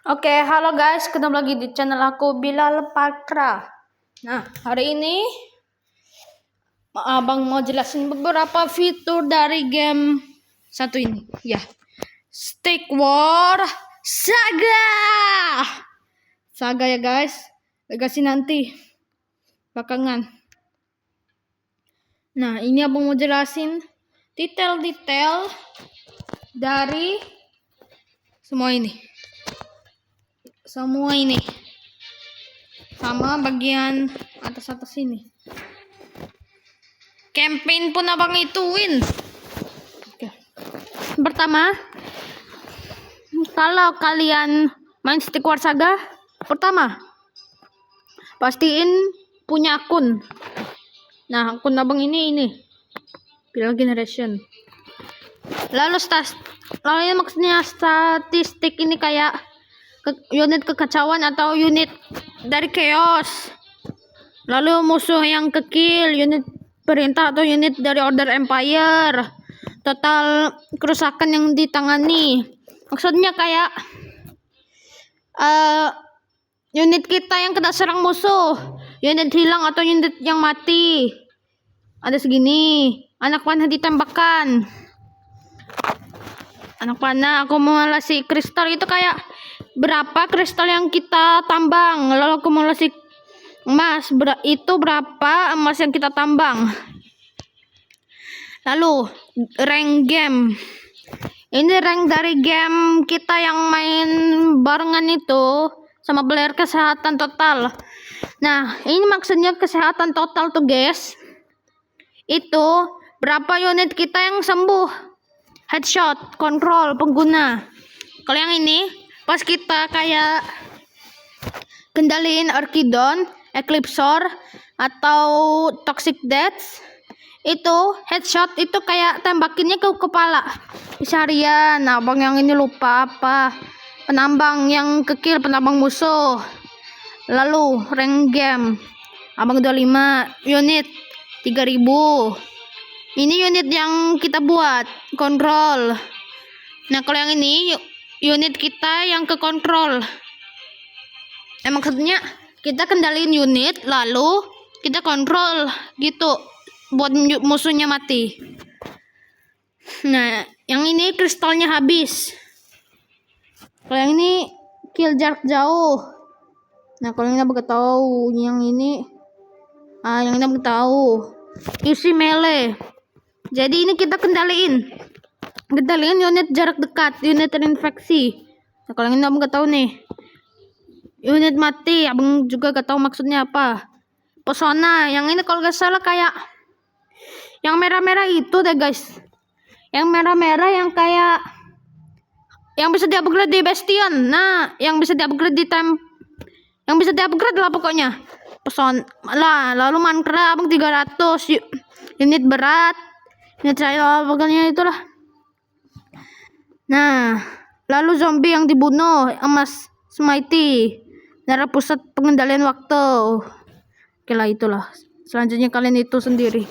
Oke, halo guys, ketemu lagi di channel aku Bilal Pakra. Nah, hari ini abang mau jelasin beberapa fitur dari game satu ini. Ya, Stick War Saga. Saga ya guys, legasi nanti belakangan. Nah, ini abang mau jelasin detail-detail dari semua ini. Sama bagian atas ini. Campaign pun abang ituin. Oke. Pertama, kalau kalian main Stick War Saga, pertama pastiin punya akun. Nah, akun abang ini Bilal Generation. Lalu maksudnya statistik ini kayak unit kekacauan atau unit dari chaos. Lalu musuh yang kekill, unit perintah atau unit dari Order Empire. Total kerusakan yang ditangani. Maksudnya kayak unit kita yang kena serang musuh, unit hilang atau unit yang mati. Ada segini. Anak panah ditembakkan. Anak panah akumulasi kristal itu kayak berapa kristal yang kita tambang. Lalu akumulasi emas itu berapa emas yang kita tambang. Lalu rank game. Ini rank dari game kita yang main barengan itu sama player kesehatan total. Nah, ini maksudnya kesehatan total tuh guys. Itu berapa unit kita yang sembuh. Headshot, kontrol pengguna. Kalau yang ini pas kita kayak kendaliin Archidon, Eclipsor atau Toxic Death, itu headshot itu kayak tembakinnya ke kepala. Syariah. Nah, abang yang ini lupa apa. Penambang yang kekil, penambang musuh. Lalu rank game. Abang 25 unit 3000. Ini unit yang kita buat kontrol. Nah, kalau yang ini unit kita yang ke kontrol. Maksudnya kita kendaliin unit lalu kita kontrol gitu buat musuhnya mati. Nah, yang ini kristalnya habis. Kalau yang ini kill jarak jauh. Nah, kalau yang ini tahu, yang ini tahu. Isi melee. Jadi ini kita kendaliin unit jarak dekat, unit terinfeksi. Nah, kalau yang ini abang gak tahu nih. Unit mati, abang juga gak tahu maksudnya apa. Pesona, yang ini kalau gak salah kayak yang merah-merah itu deh guys. Yang merah-merah yang kayak yang bisa di-upgrade di Bastion. Nah, yang bisa di-upgrade yang bisa di-upgrade lah pokoknya. Pesona lah, lalu Mankra abang 300 unit berat. Unit saya pokoknya itulah. Nah, lalu zombie yang dibunuh, emas Smithy. Darah pusat pengendalian waktu. Oke lah, itulah. Selanjutnya kalian itu sendiri.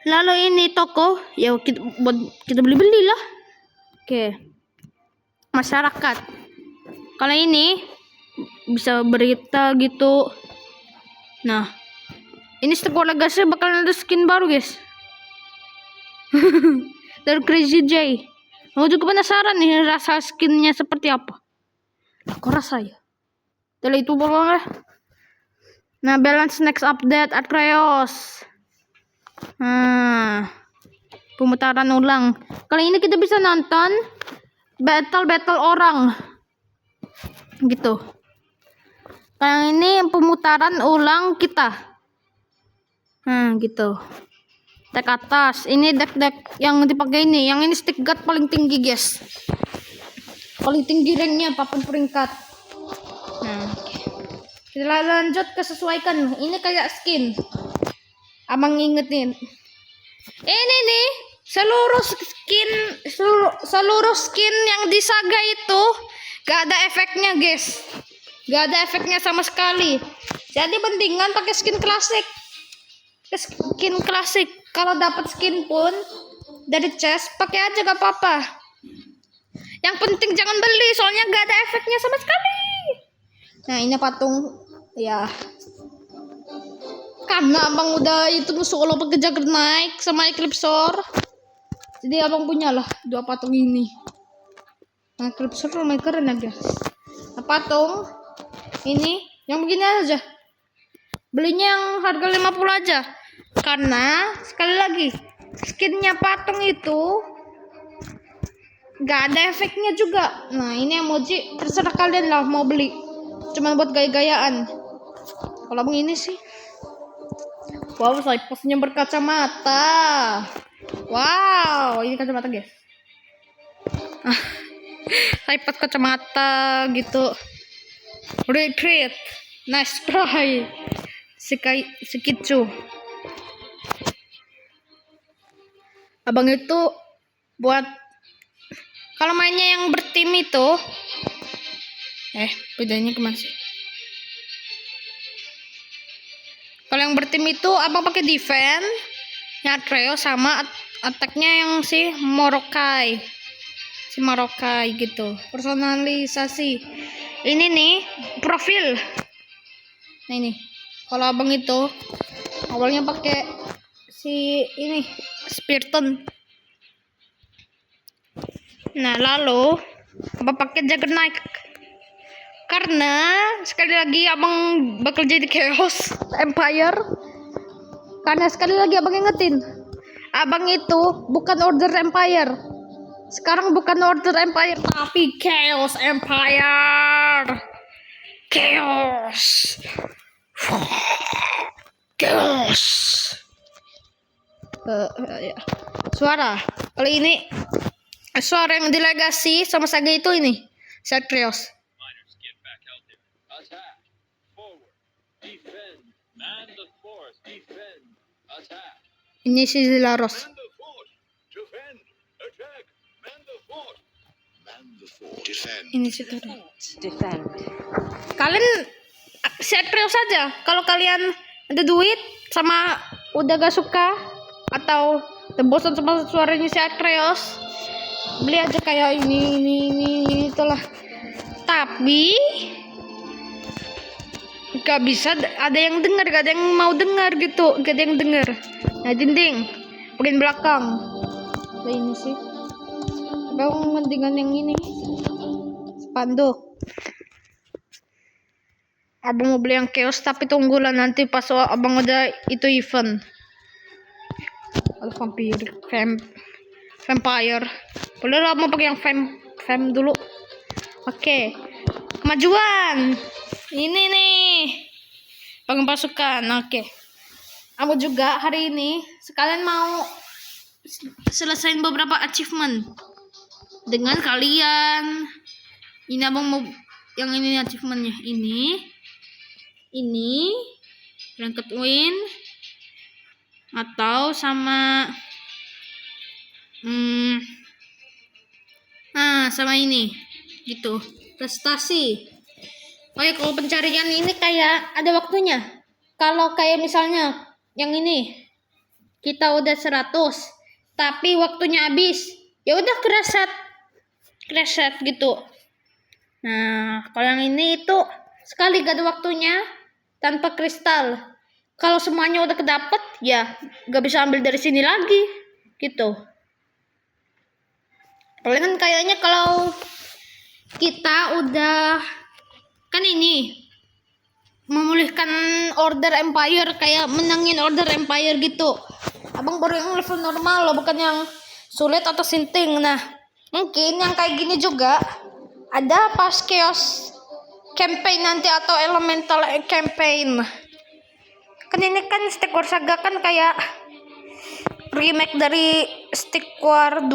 Lalu ini toko, ya kita beli-beli lah. Oke. Masyarakat. Kalau ini bisa berita gitu. Nah, ini Stick War Legacy bakalan ada skin baru guys. Dari Crazy J. Aku juga penasaran nih rasa skinnya seperti apa. Aku rasa ya. Dari itu boleh. Nah, balance next update Atreus. Pemutaran ulang. Kali ini kita bisa nonton battle orang. Gitu. Kali ini pemutaran ulang kita. Gitu. Deck atas. Ini deck yang dipakai ini. Yang ini stick guard paling tinggi guys. Paling tinggi ranknya apapun peringkat. Nah, kita lanjut ke sesuaikan. Ini kayak skin. Abang ingetin. Ini nih seluruh skin yang di Saga itu gak ada efeknya guys. Gak ada efeknya sama sekali. Jadi mendingan pakai skin klasik. Kalau dapat skin pun dari chest pakai aja gak apa-apa. Yang penting jangan beli, soalnya gak ada efeknya sama sekali. Nah ini patung ya. Karena abang udah itu musuh lo pakai jagat naik sama Eclipsor. Jadi abang punya lah 2 patung ini. Nah Eclipsor lumayan keren ya guys. Nah patung ini yang begini aja. Belinya yang harga 50 aja. Karena sekali lagi skinnya patung itu gak ada efeknya juga. Nah ini emoji terserah kalian lah mau beli. Cuman buat gaya-gayaan. Kalau abang ini sih. Wow, saya posnya berkacamata. Wow, ini kacamata guys. Saya pas kacamata gitu. Retreat, nice try. Sekicu. Abang itu buat kalau mainnya yang bertim itu. Bedanya kemana sih? Kalau yang bertim itu abang pakai defense, Trio sama attack-nya yang si Morokai gitu. Personalisasi. Ini nih profil. Nah ini. Kalau abang itu awalnya pakai si ini Spiriton. Nah lalu abang pakai Jagged Knight. Karena sekali lagi abang bakal jadi Chaos Empire. Karena sekali lagi abang ingetin, abang itu bukan Order Empire. Sekarang bukan Order Empire tapi Chaos Empire. Chaos. Ya. Suara. Kalau ini suara yang delegasi sama Saga itu ini. Satrios. Ini si Zilaros. Ini si Defend. Kalian set trio saja. Kalau kalian ada duit sama udah gak suka atau bosan sama suaranya si Atreus, beli aja kayak ini itulah. Tapi gak bisa ada yang dengar, gak ada yang mau dengar gitu, gak ada yang dengar. Nah dinding bagian belakang nah ini sih abang mendingan yang ini spanduk. Abang mau beli yang Chaos tapi tunggulah nanti pas abang udah itu event. Ada vampire boleh lah mau pakai yang fam dulu. Oke. Kemajuan ini nih bangun pasukan. Oke. Aku juga hari ini sekalian mau selesain beberapa achievement dengan kalian. Ini abang mau yang ini achievementnya ini Blanket Win atau sama sama ini gitu prestasi. Oh ya kalau pencarian ini kayak ada waktunya. Kalau kayak misalnya yang ini kita udah 100 tapi waktunya habis, ya udah reset gitu. Nah kalau yang ini itu sekali gak ada waktunya tanpa kristal. Kalau semuanya udah kedapet ya gak bisa ambil dari sini lagi gitu. Palingan kayaknya kalau kita udah kan ini memulihkan Order Empire, kayak menangin Order Empire gitu. Abang baru yang level normal loh, bukan yang sulit atau sinting. Nah mungkin yang kayak gini juga ada pas Chaos campaign nanti atau Elemental campaign. Kan ini kan Stick War Saga kan kayak remake dari Stick War 2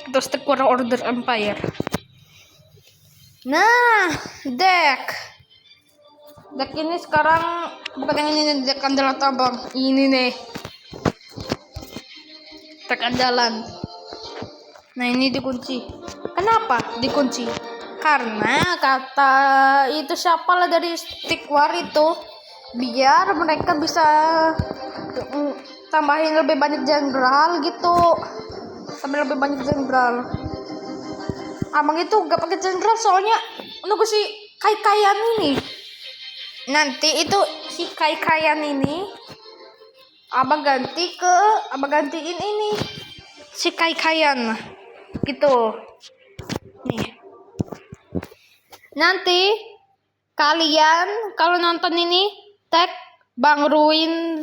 atau Stick War Order Empire. Nah deck ini sekarang bukan yang ini deck andalan abang. Ini nih deck andalan. Nah ini dikunci. Kenapa dikunci? Karena kata itu siapa lah dari Stick War itu, biar mereka bisa tambahin lebih banyak jenderal gitu, tambah lebih banyak jenderal. abang itu gak pakai jenderal soalnya nunggu si Kai-Kaian ini. Nanti itu si Kai-Kaian ini abang gantiin ini si Kai-Kaian gitu. Nih. Nanti kalian kalau nonton ini tag Bang Ruin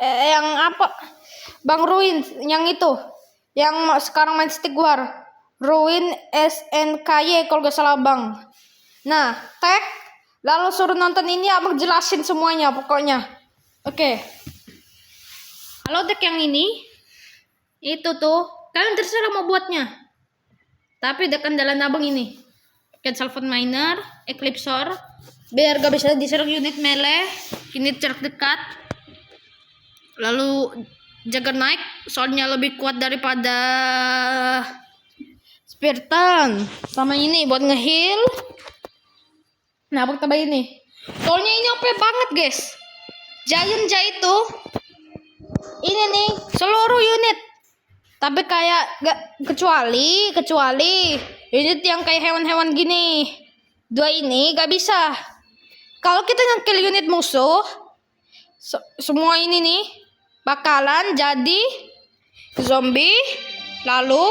yang apa? Bang Ruin yang itu yang sekarang main Stick War. Ruin SNKY kalau gak salah bang. Nah tag lalu suruh nonton ini abang jelasin semuanya pokoknya. Oke. Kalau tag yang ini itu tuh kalian terserah mau buatnya. Tapi dekat jalan abang ini. Cancel phone miner, Eclipsor, biar gak bisa diserang unit melee, unit jarak dekat. Lalu Juggernaut soalnya lebih kuat daripada Spiritan. Sama ini buat ngeheal. Nah, abang tambah ini. Soalnya ini OP banget, guys. Giant itu ini nih seluruh unit. Tapi kayak gak kecuali unit yang kayak hewan-hewan gini. Dua ini gak bisa. Kalau kita nge-kill unit musuh, semua ini nih bakalan jadi zombie. Lalu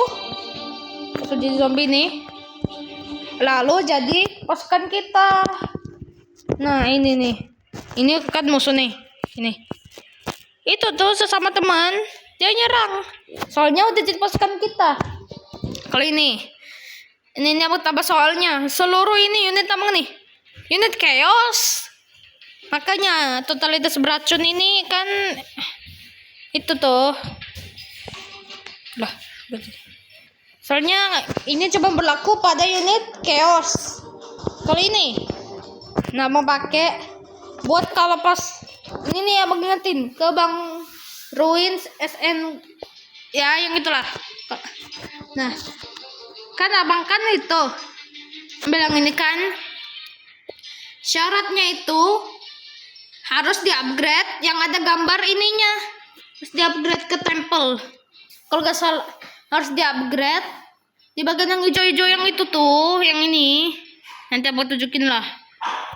jadi zombie nih. Lalu jadi pasukan kita. Nah ini nih. Ini kan musuh nih. Ini. Itu tuh sesama teman. Dia nyerang. Soalnya udah jadi pasukan kita. Kalau ini apa tambah soalnya. Seluruh ini unit abang nih. Unit chaos. Makanya totalitas beracun ini kan itu tuh. Lah, soalnya ini cuma berlaku pada unit chaos. Kalau ini, nah mau pakai buat kalau pas ini nih abang ingetin ke Bang Ruins SN ya yang itulah. Nah, kan abang kan itu bilang ini kan syaratnya itu harus di-upgrade yang ada gambar ininya. Harus di-upgrade ke temple. Kalau gak salah harus di-upgrade di bagian yang hijau-hijau yang itu tuh, yang ini. Nanti aku tunjukin lah.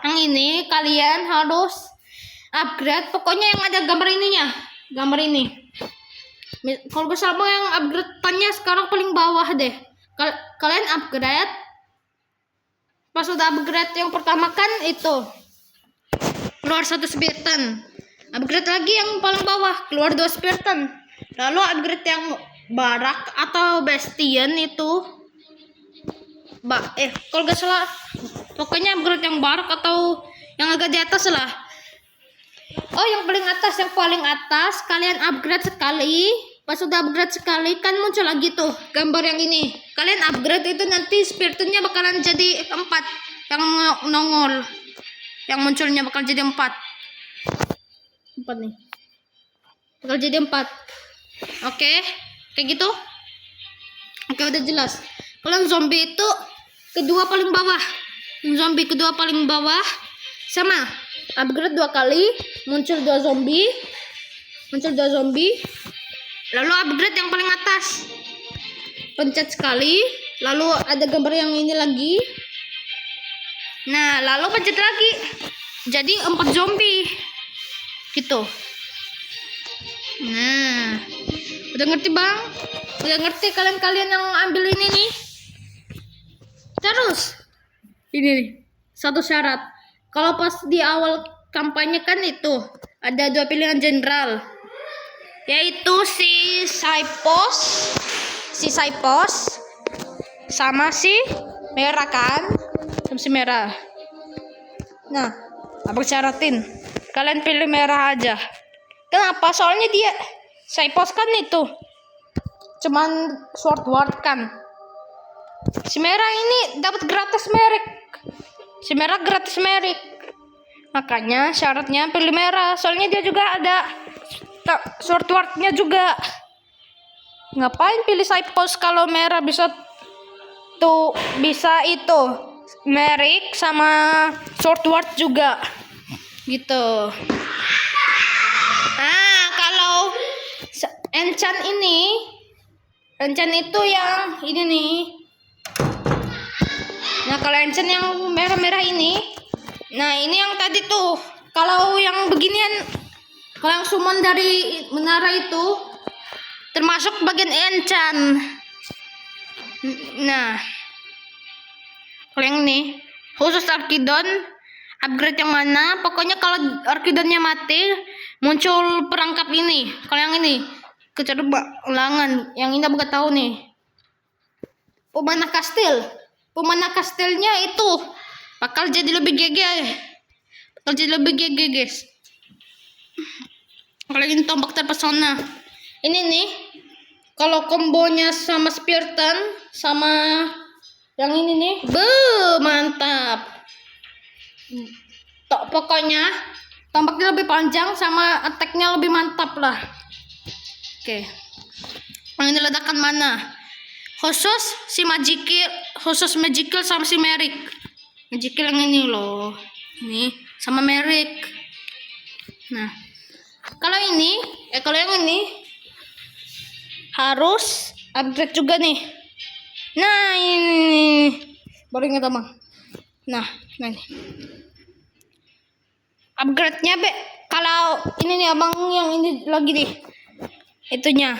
Yang ini kalian harus upgrade. Pokoknya yang ada gambar ininya. Gambar ini. Kalau gak salah yang upgrade-nya sekarang paling bawah deh. Kalian upgrade. Pas udah upgrade yang pertama kan itu keluar 1 Spiritan. Upgrade lagi yang paling bawah keluar 2 Spiritan. Lalu upgrade yang Barak atau Bastion itu kalau gak salah pokoknya upgrade yang Barak atau yang agak di atas lah. Oh yang paling atas kalian upgrade sekali. Pas udah upgrade sekali kan muncul lagi tuh gambar yang ini. Kalian upgrade itu nanti Spiritannya bakalan jadi 4 yang nongol. Yang munculnya bakal jadi 4 nih. Bakal jadi 4. Oke. Kayak gitu. Oke udah jelas. Kalau yang zombie itu kedua paling bawah. Yang zombie kedua paling bawah sama upgrade 2 kali muncul 2 zombie. Lalu upgrade yang paling atas. Pencet sekali, lalu ada gambar yang ini lagi. Nah, lalu pencet lagi. Jadi 4 zombie. Gitu. Nah, udah ngerti bang? Udah ngerti kalian yang ambil ini nih? Terus ini nih, satu syarat. Kalau pas di awal kampanye kan itu ada 2 pilihan jenderal, yaitu si Saipos sama si Merah kan, sama si Merah. Nah, abang syaratin kalian pilih Merah aja. Kenapa? Soalnya dia Saipos kan itu cuman sword ward kan. Si Merah ini dapat gratis merik. Si Merah gratis merik. Makanya syaratnya pilih Merah. Soalnya dia juga ada sword ward-nya juga. Ngapain pilih Saipos kalau Merah bisa itu merik sama sword ward juga. Gitu. Nah, kalau enchant itu yang ini nih. kalau enchant yang merah-merah ini, nah ini yang tadi tuh. Kalau yang beginian, kalau yang summon dari menara itu termasuk bagian enchant. Nah, kalau yang ini khusus Archidon, upgrade yang mana? Pokoknya kalau Archidonnya mati, muncul perangkap ini. Kalau yang ini kecerdasan, yang ini aku tahu nih. Pemana kastilnya itu bakal jadi lebih GG. Guys. Kalau ini tombak terpesona. Ini nih, kalau kombonya sama Spiritan sama yang ini nih, mantap. Pokoknya tombaknya lebih panjang sama attack-nya lebih mantap lah. Oke. Yang ini ledakan mana? Khusus si Magical sama si Merrick. Magical yang ini loh. Ini sama Merrick. Nah, kalau yang ini harus upgrade juga nih. Nah, ini baru ingat Abang. Nah ini. Upgrade-nya kalau ini nih Abang, yang ini lagi nih. Itunya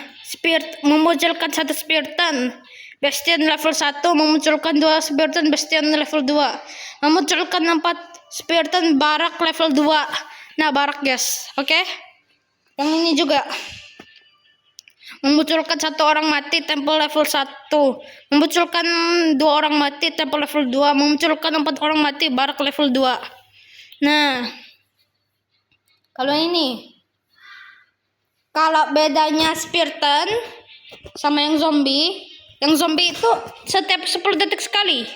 memunculkan satu Spiritan Bastion level 1, memunculkan 2 Spiritan Bastion level 2, memunculkan 4 Spiritan Barak level 2. Nah, Barak guys, oke. Yang ini juga memunculkan 1 orang mati Temple level 1, memunculkan 2 orang mati Temple level 2, memunculkan 4 orang mati Barak level 2. Nah, kalau bedanya Spiritan sama yang zombie itu setiap 10 detik sekali.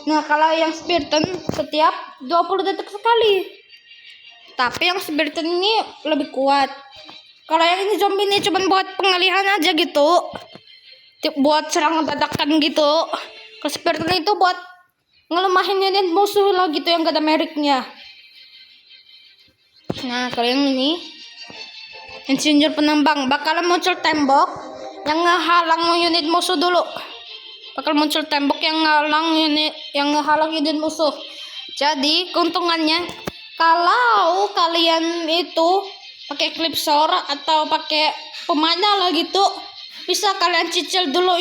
Nah, kalau yang Spiritan setiap 20 detik sekali. Tapi yang Spiritan ini lebih kuat. Kalau yang ini zombie ini cuma buat pengalihan aja gitu. Buat serang dadakan gitu. Kalau Spiritan itu buat ngelemahin unit musuh lah gitu yang gak ada meriknya. Nah, kalau yang ini Insinyur Penambang bakalan muncul tembok yang ngehalang unit musuh dulu. Bakal muncul tembok yang ngehalang unit musuh. Jadi keuntungannya, kalau kalian itu pakai Clipsor atau pakai pemana lah gitu, bisa kalian cicil dulu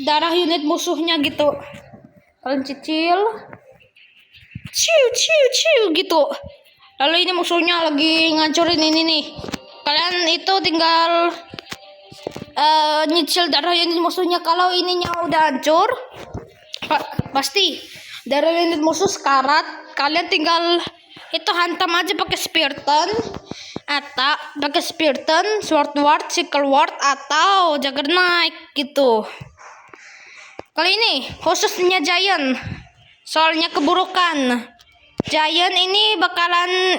darah unit musuhnya gitu. Kalian cicil, ciu gitu. Lalu ini musuhnya lagi ngancurin ini nih. Kalian itu tinggal nyicil darah unit musuhnya. Kalau ininya udah hancur, pasti darah unit musuh sekarat. Kalian tinggal itu hantam aja pakai Spiritan, atau pakai Spiritan, Sword Ward, Sickle Ward, atau Juggernaut gitu. Kali ini khususnya Giant, soalnya keburukan Giant ini bakalan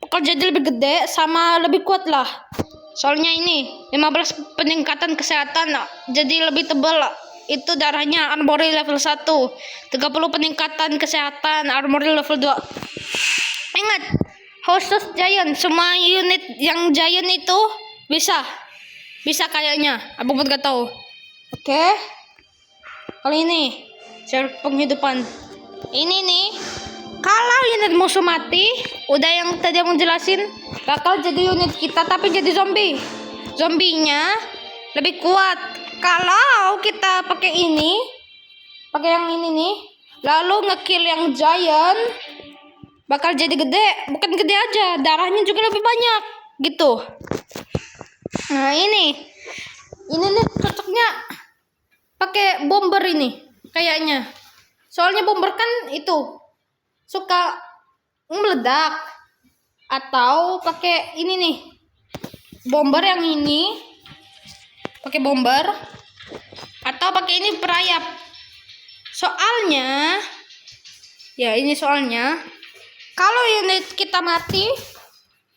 bakal jadi lebih gede sama lebih kuat lah. Soalnya ini 15 peningkatan kesehatan, jadi lebih tebal. Itu darahnya armory level 1. 30 peningkatan kesehatan armory level 2. Ingat, khusus Giant, semua unit yang Giant itu bisa kayaknya. Abang gak tahu. Oke. Kali ini share penghidupan. Ini nih, kalau unit musuh mati, udah yang tadi aku jelasin, bakal jadi unit kita tapi jadi zombie. Zombinya lebih kuat. Kalau kita pakai yang ini nih, lalu ngekill yang Giant, bakal jadi gede. Bukan gede aja, darahnya juga lebih banyak gitu. Nah, ini nih cocoknya pakai bomber ini kayaknya. Soalnya bomber kan itu suka meledak. Atau pakai ini nih, bomber yang ini, pakai bomber, atau pakai ini perayap. Soalnya kalau unit kita mati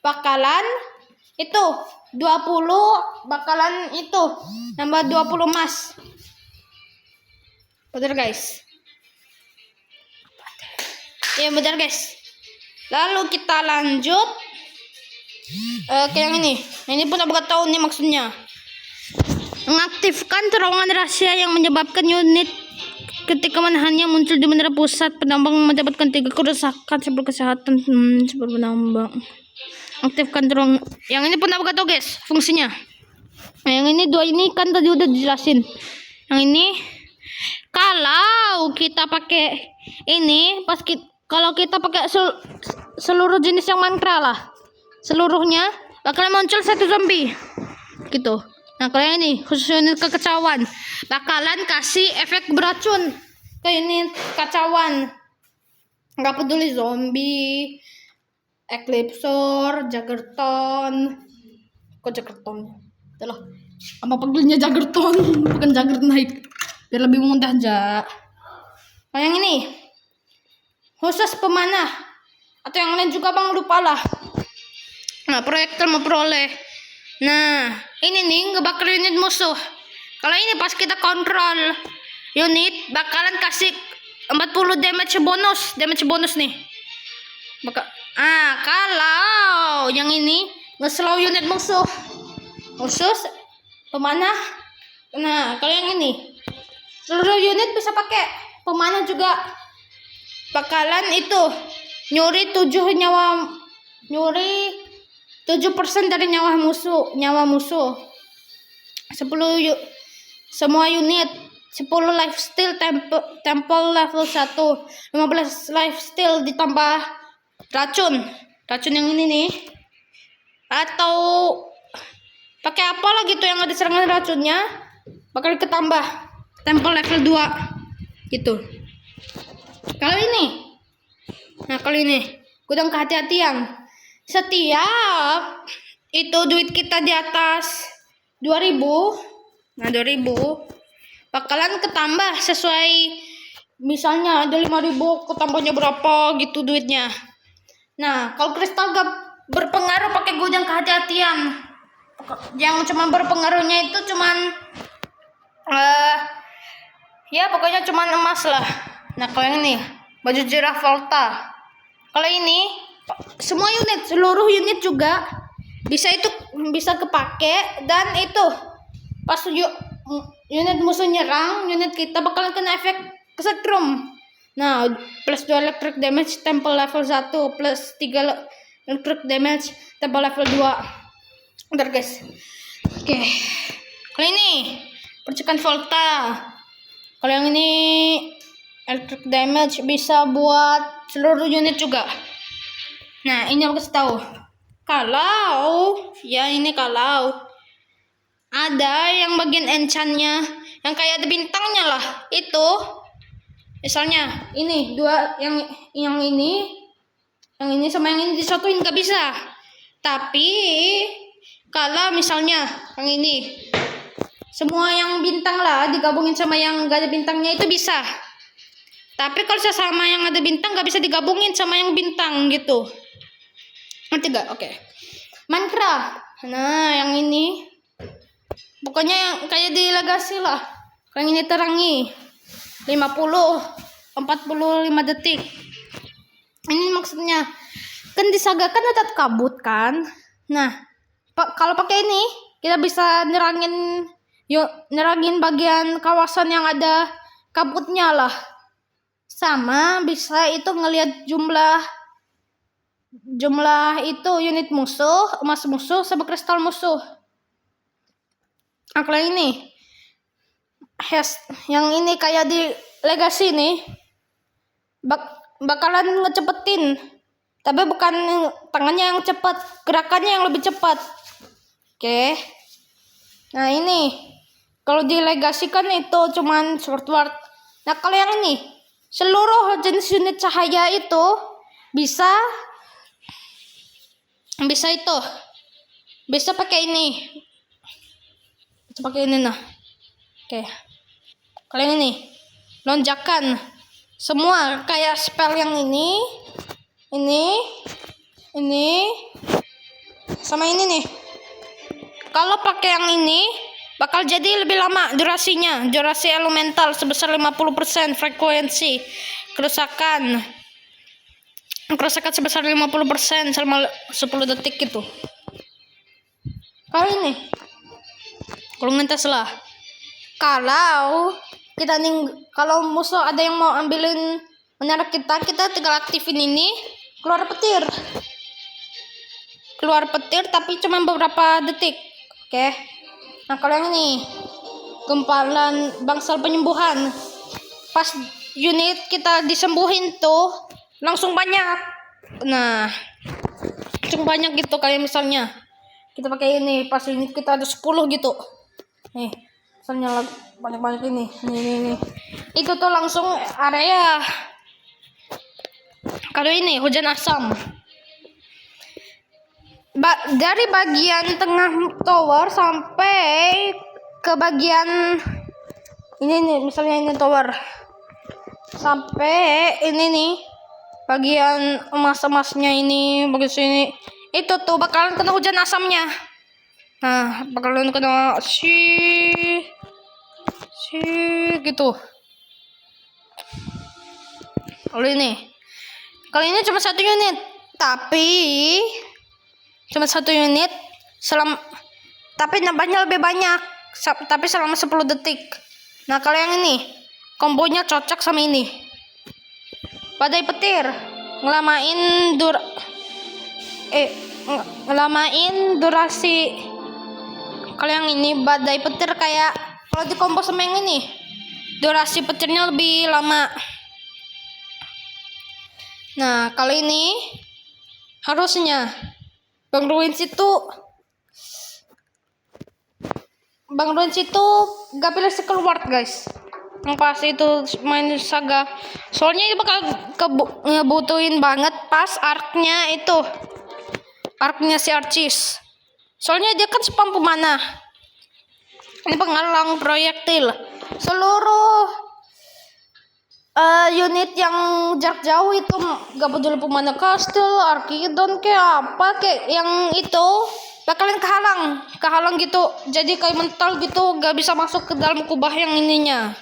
bakalan itu 20, bakalan itu nambah 20 emas. Bener guys. Ya bener guys. Lalu kita lanjut ke yang ini. Ini pun aku gak tahu nih maksudnya. Mengaktifkan terowongan rahasia yang menyebabkan unit ketika menahannya muncul di menara pusat. Penambang mendapatkan 3 kerusakan sebelum kesehatan. Sebelum penambang. Aktifkan drone. Yang ini pun apa tahu guys fungsinya. Nah, yang ini 2 ini kan tadi udah dijelasin. Yang ini kalau kita pakai ini kalau kita pakai seluruh jenis yang mantra lah, seluruhnya bakalan muncul 1 zombie gitu. Nah kalau yang ini khusus unit kekacauan bakalan kasih efek beracun ke unit kacauan, nggak peduli zombie, Eclipsor, Jaggerton, kok Jaggerton itulah apa panggilnya Jaggerton bukan Jagger Knight biar lebih mudah aja. Nah yang ini khusus pemanah atau yang lain juga bang lupa lah. Nah proyektil memperoleh. Nah ini nih ngebakar unit musuh. Kalau ini pas kita kontrol unit bakalan kasih 40 damage bonus nih. Kalau yang ini nge-slow unit musuh khusus pemanah. Nah kalau yang ini seluruh unit bisa pakai pemanah juga bakalan itu nyuri 7% dari nyawa musuh 10 semua unit 10 lifesteal temple level 1 15 lifesteal ditambah racun yang ini nih, atau pakai apa lagi tuh yang ada serangan racunnya bakal ketambah temple level 2 gitu. Kalau ini gudang kehati-hatian. Setiap itu duit kita di atas 2000, nah 2000 bakalan ketambah sesuai misalnya ada 5000 ketambahnya berapa gitu duitnya. Nah kalau kristal gak berpengaruh pakai gudang kehati-hatian, yang cuma berpengaruhnya itu cuman ya pokoknya cuman emas lah. Nah kalau yang ini baju jerah Volta, kalau ini semua unit, seluruh unit juga bisa kepake, dan itu pas unit musuh nyerang unit kita bakalan kena efek kesetrum. Nah plus 2 electric damage temple level 1 plus 3 electric damage temple level 2. Bentar guys. Oke. Kalau ini percikan Volta. Kalau yang ini electric damage bisa buat seluruh unit juga. Nah ini aku kasih tahu, kalau ada yang bagian enchantnya yang kayak ada bintangnya lah, itu misalnya ini yang ini sama yang ini disatuin nggak bisa. Tapi kalau misalnya yang ini semua yang bintang lah digabungin sama yang nggak ada bintangnya itu bisa. Tapi kalau sesama yang ada bintang nggak bisa digabungin sama yang bintang gitu. Ngerti gak? Oke. Mantra. Nah yang ini pokoknya yang kayak di Legacy lah. Yang ini terangi 50 45 detik. Ini maksudnya kan di Saga kan ada kabut kan. Nah kalau pakai ini kita bisa nerangin bagian kawasan yang ada kabutnya lah. Sama bisa itu ngelihat jumlah itu unit musuh, emas musuh sama kristal musuh. Kalau ini yang ini kayak di Legacy nih bakalan ngecepetin, tapi bukan tangannya yang cepat, gerakannya yang lebih cepat. Oke. Nah ini kalau di Legacy kan itu cuman short-word. Nah kalau yang ini seluruh jenis unit cahaya itu bisa pakai ini. Bisa pakai ini nah. Oke. Kalau yang ini lonjakan semua kayak spell yang ini sama ini nih. Kalau pakai yang ini bakal jadi lebih lama durasinya. Durasi elemental sebesar 50%, frekuensi kerusakan sebesar 50% selama 10 detik gitu. Kalau ini kalau ngetes lah, kalau kita kalau musuh ada yang mau ambilin menara kita tinggal aktifin ini, keluar petir tapi cuma beberapa detik. Oke. Nah, kalau yang ini gempalan bangsal penyembuhan, pas unit kita disembuhin tuh langsung banyak. Nah, langsung banyak gitu. Kayak misalnya kita pakai ini, pas unit kita ada 10 gitu, nih misalnya banyak ini, itu tuh langsung area. Kalau ini hujan asam, dari bagian tengah tower sampai ke bagian ini nih, misalnya ini tower sampai ini nih bagian emas-emasnya ini, bagian sini itu tuh bakalan kena hujan asamnya. Nah, bakalan kena gitu. Kalau ini cuma satu unit, tapi tapi nambahnya lebih banyak, tapi selama 10 detik. Nah, kalau yang ini kombonya cocok sama ini. Badai petir ngelamain durasi. Kalau yang ini badai petir kayak kalau di combo sama yang ini, durasi petirnya lebih lama. Nah, kalau ini harusnya Bang Ruins itu gak pilih skill ward, guys. Yang pas itu main saga, soalnya itu bakal ngebutuhin banget pas arknya si Archis. Soalnya dia kan spam pemanah, ini penghalang proyektil. Seluruh unit yang jarak jauh itu gak peduli pemanah kastil, Arkidon kayak apa kayak yang itu bakalan kehalang gitu. Jadi kayak mental gitu, gak bisa masuk ke dalam kubah yang ininya.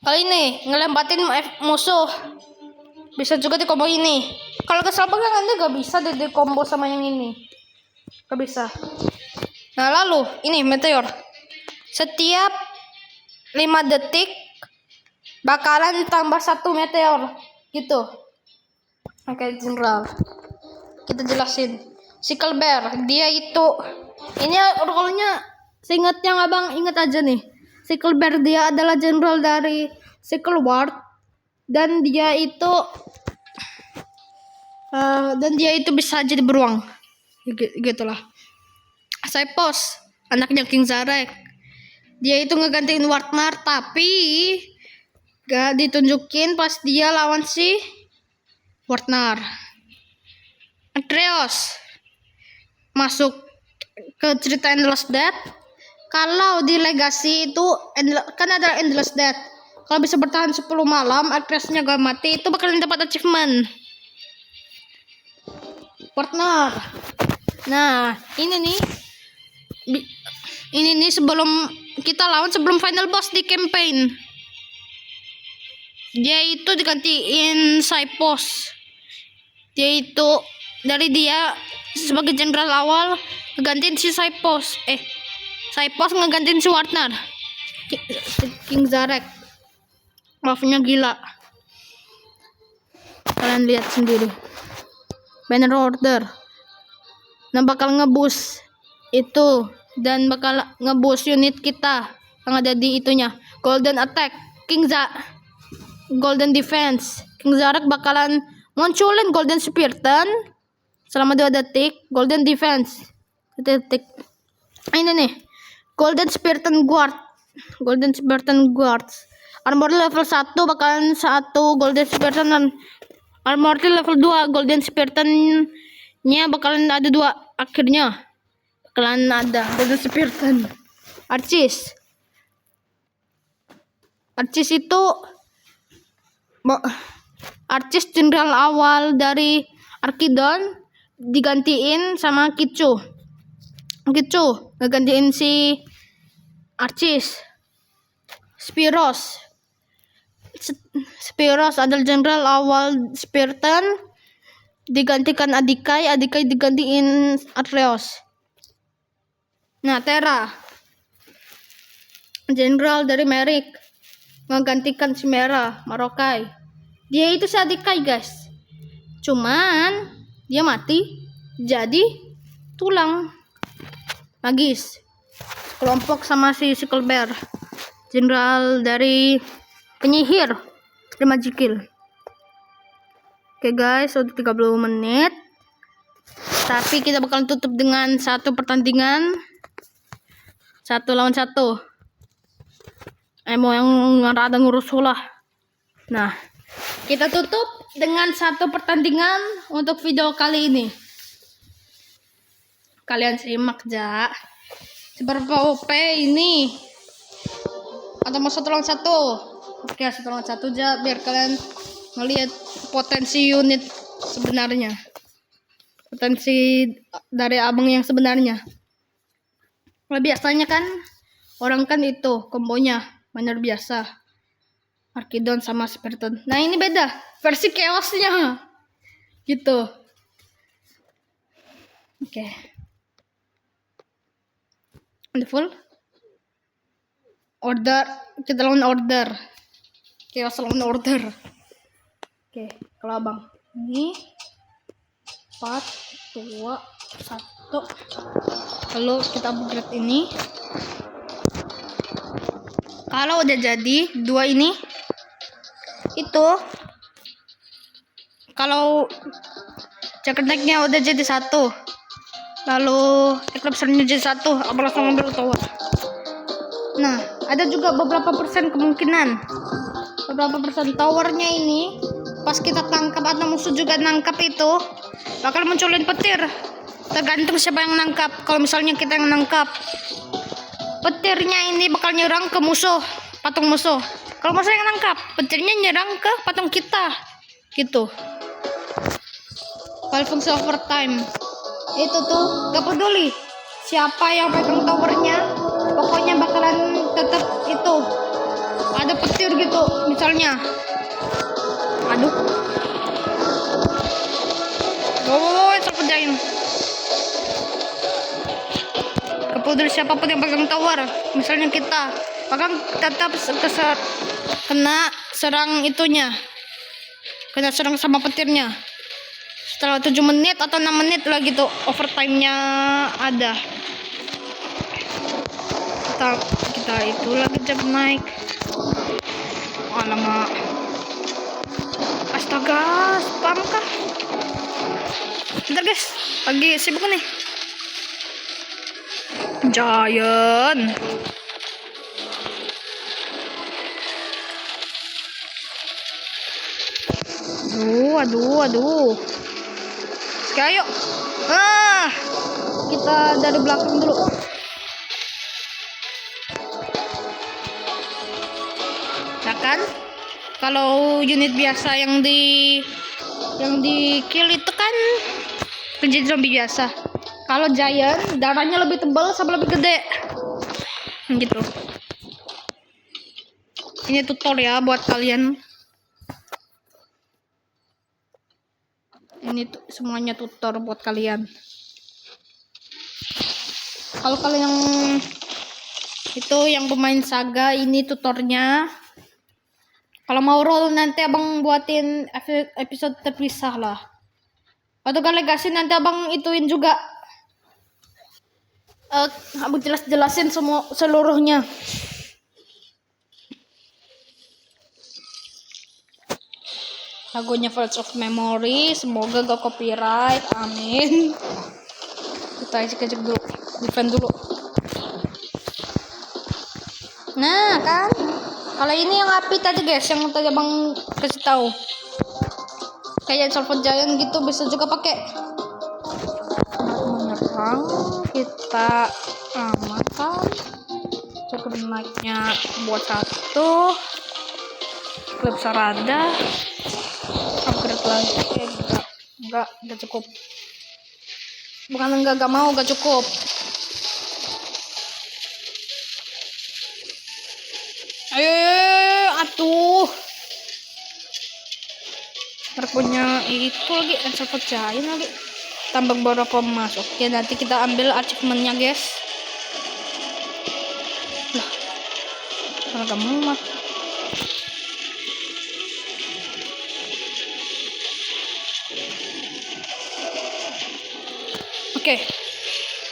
Kali ini ngelempatin musuh, bisa juga di combo ini. Kalau kesal banget nanti gak bisa di combo sama yang ini, gak bisa. Nah, lalu ini meteor setiap 5 detik bakalan tambah 1 meteor gitu. Oke, general kita jelasin. Sickle Bear dia itu, ini role-nya seingat yang abang ingat aja nih. Sickle Bear dia adalah general dari Sickle Ward, dan dia itu bisa jadi beruang gitulah. Saipos anaknya King Zarek, dia itu ngegantiin Wartnar tapi gak ditunjukin pas dia lawan si Wartnar. Atreus masuk ke cerita Endless Death. Kalau di Legacy itu kan ada Endless Death, kalau bisa bertahan 10 malam Atreusnya gak mati, itu bakalan dapat achievement Wartnar. Nah, ini nih sebelum kita lawan, sebelum final boss di campaign, dia itu digantiin Saipos. Dia itu dari dia sebagai jenderal awal ngegantiin si Saipos ngegantiin si Wartnar. King Zarek buffnya gila, kalian lihat sendiri. Banner Order nah bakal ngeboost itu, dan bakal ngeboost unit kita yang ada di itunya. Golden Attack, Golden Defense. King Zarek bakalan munculin Golden Spiriton selama 2 detik. Golden Defense detik. Ini nih Golden Spiriton Guards. Armor level 1 bakalan 1 Golden Spiriton, dan armor level 2 Golden Spiriton nya bakalan ada 2. Akhirnya bakalan ada Golden Spiriton. Archis itu Archis jenderal awal dari Arkidon digantiin sama Kicu ngegantiin si Archis. Spiros adalah jenderal awal Spiriton, digantikan Adikai digantiin Atreus. Nah, Terra jenderal dari Merrick menggantikan si Marokai. Dia itu si Adikai guys, cuman dia mati jadi tulang magis kelompok sama si Sicklebear, jenderal dari penyihir The Magical. Oke guys, sudah 30 menit. Tapi kita bakal tutup dengan satu pertandingan 1 lawan 1. Mau yang rada ngurusuh lah. Nah, kita tutup dengan satu pertandingan untuk video kali ini. Kalian simak aja. Seberapa OP ini? Atau mau 1 lawan 1? Oke, 1 lawan 1 aja biar kalian ngelihat potensi unit sebenarnya. Potensi dari abang yang sebenarnya. Biasanya kan orang kan itu kombonya benar biasa. Archidon sama Spiriton. Nah, ini beda. Versi chaosnya. Gitu. Oke. Udah full. Order. Kita lawan order. Chaos lawan order. Oke, kalau abang. Ini 4, 2, 1. Lalu kita upgrade ini. Kalau udah jadi 2 ini, itu kalau jacket necknya udah jadi 1, lalu eclipse-nya jadi 1, abang langsung ambil tower. Nah, ada juga beberapa persen kemungkinan, beberapa persen towernya ini pas kita tangkap atau musuh juga nangkap itu bakal munculin petir. Tergantung siapa yang nangkap. Kalau misalnya kita yang nangkap, petirnya ini bakal nyerang ke musuh, patung musuh. Kalau musuh yang nangkap, petirnya nyerang ke patung kita. Gitu. Kalau fungsi overtime itu tuh gak peduli siapa yang pegang towernya, pokoknya bakalan tetap itu ada petir gitu. Misalnya, aduh, terpejain. Kepeduli siapapun yang pegang tower, misalnya kita bakal tetap kena serang itunya, kena serang sama petirnya. Setelah 7 menit atau 6 menit lah gitu, overtime-nya ada. Kita itu lagi jam naik. Alamak. Astaga, spam kah? Bentar guys, lagi sibuk nih. Giant. Aduh. Oke, ayo. Kita dari belakang dulu. Nah kan, kalau unit biasa yang di kill itu kan menjadi zombie biasa. Kalau giant darahnya lebih tebal sama lebih gede. Gitu. Ini tutor ya buat kalian. Ini semuanya tutor buat kalian. Kalau kalian yang itu yang pemain saga, ini tutornya. Kalau mau roll nanti abang buatin episode terpisah lah. Atau kan legasi nanti abang ituin juga. Abang jelasin semua seluruhnya. Lagunya Verge of Memory, semoga gak copyright, amin. Kita cek dulu, defend dulu. Nah kan, kalau ini yang api tadi guys, yang tadi abang kasih tahu, kayak Salvo Giant gitu bisa juga pakai. Menyerang, kita amankan. Cukup naiknya buat 1, klip sarada. Upgrade lagi, enggak cukup. Bukan enggak mau, enggak cukup. Ayo, atuh. Punya itu lagi, answer pecahin lagi. Tambah beberapa emas. Oke, nanti kita ambil achievementnya guys. Lah, agak muat. Oke,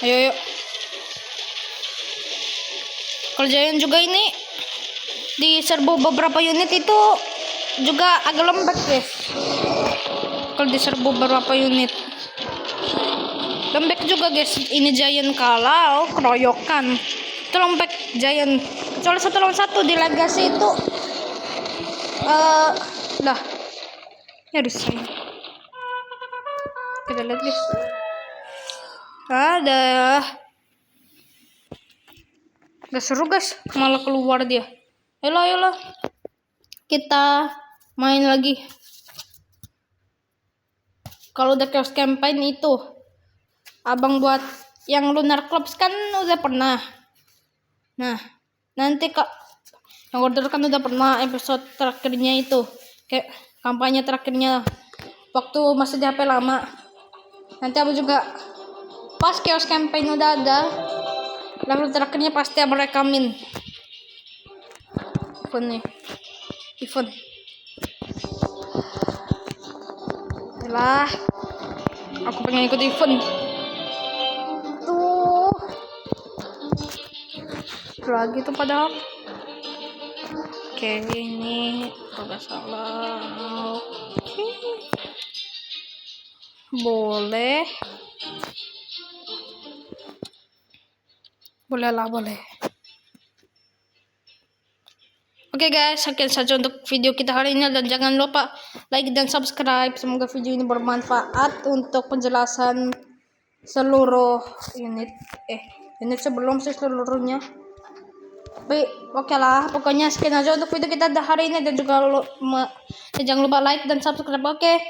ayo. Kerjain juga ini di serbu beberapa unit itu juga agak lembek guys. Kalau diserbu beberapa unit lembek juga guys. Ini Giant kalau keroyokan itu lembek Giant. Kecuali 1 lawan 1 di Legacy itu lah ya resign. Kita lihat guys. Gak seru guys, malah keluar dia. Ayolah, kita main lagi. Kalau udah chaos campaign itu, abang buat yang Lunar Clubs kan udah pernah. Nah, nanti kak yang order kan udah pernah episode terakhirnya itu, kayak kampanye terakhirnya waktu masih di HP lama. Nanti abang juga pas chaos campaign udah ada, level terakhirnya pasti abang rekamin. Event. Lah, aku pengen ikut event. Tuh. Lagi tuh padahal. Oke, ini agak salah. Oke. Boleh. Boleh. Oke guys, sekian saja untuk video kita hari ini dan jangan lupa like dan subscribe. Semoga video ini bermanfaat untuk penjelasan seluruh unit sebelum seluruhnya. Tapi oke lah, pokoknya sekian aja untuk video kita hari ini dan juga jangan lupa like dan subscribe. Oke.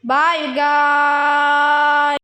Bye guys.